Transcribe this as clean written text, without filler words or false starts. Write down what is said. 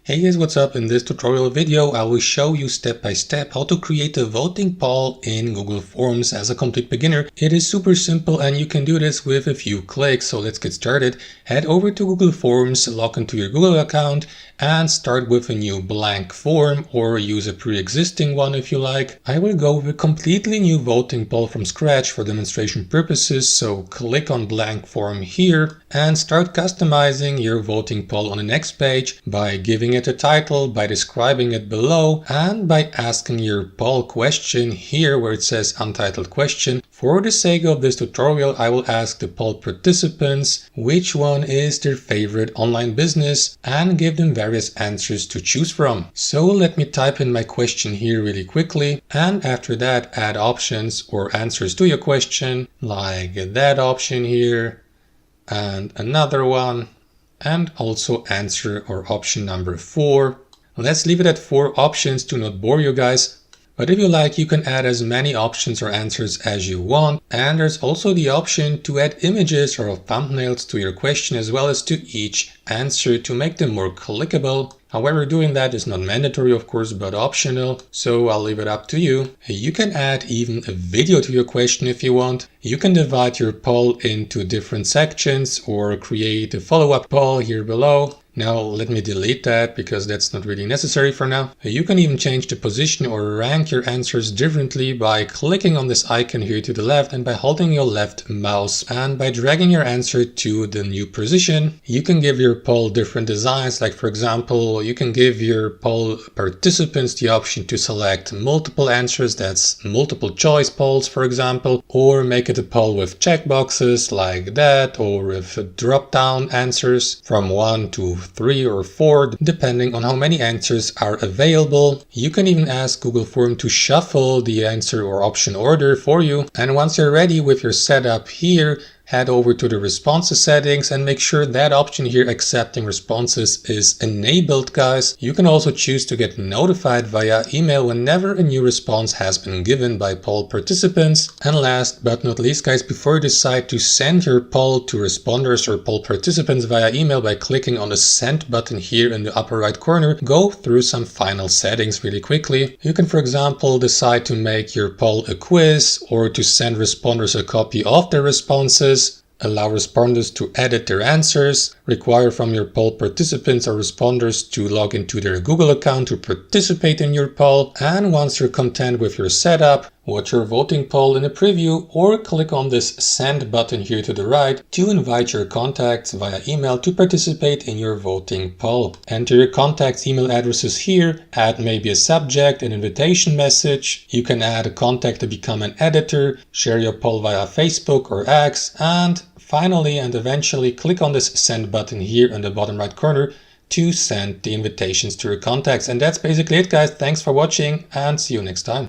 Hey guys, what's up? In this tutorial video, I will show you step by step how to create a voting poll in Google Forms as a complete beginner. It is super simple and you can do this with a few clicks. So let's get started. Head over to Google Forms, log into your Google account and start with a new blank form or use a pre-existing one if you like. I will go with a completely new voting poll from scratch for demonstration purposes. So click on blank form here and start customizing your voting poll on the next page by giving it a title, by describing it below, and by asking your poll question here where it says untitled question. For the sake of this tutorial, I will ask the poll participants which one is their favorite online business and give them various answers to choose from. So let me type in my question here really quickly, and after that add options or answers to your question, like that option here and another one, and also answer or option number 4. Let's leave it at 4 options to not bore you guys. But if you like, you can add as many options or answers as you want. And there's also the option to add images or thumbnails to your question as well as to each answer to make them more clickable. However, doing that is not mandatory, of course, but optional, so I'll leave it up to you. You can add even a video to your question if you want. You can divide your poll into different sections or create a follow-up poll here below. Now let me delete that because that's not really necessary for now. You can even change the position or rank your answers differently by clicking on this icon here to the left and by holding your left mouse, and by dragging your answer to the new position. You can give your poll different designs, like for example, you can give your poll participants the option to select multiple answers, that's multiple choice polls for example, or make it a poll with checkboxes like that, or with drop-down answers from 1 to 3 or 4 depending on how many answers are available. You can even ask Google Form to shuffle the answer or option order for you, and once you're ready with your setup here, head over to the responses settings and make sure that option here, accepting responses, is enabled, guys. You can also choose to get notified via email whenever a new response has been given by poll participants. And last but not least, guys, before you decide to send your poll to responders or poll participants via email by clicking on the send button here in the upper right corner, go through some final settings really quickly. You can, for example, decide to make your poll a quiz or to send responders a copy of their responses, allow responders to edit their answers, require from your poll participants or responders to log into their Google account to participate in your poll, and once you're content with your setup, watch your voting poll in a preview or click on this send button here to the right to invite your contacts via email to participate in your voting poll. Enter your contacts' email addresses here, add maybe a subject, an invitation message. You can add a contact to become an editor, share your poll via Facebook or X, and finally and eventually click on this send button here in the bottom right corner to send the invitations to your contacts. And that's basically it, guys. Thanks for watching and see you next time.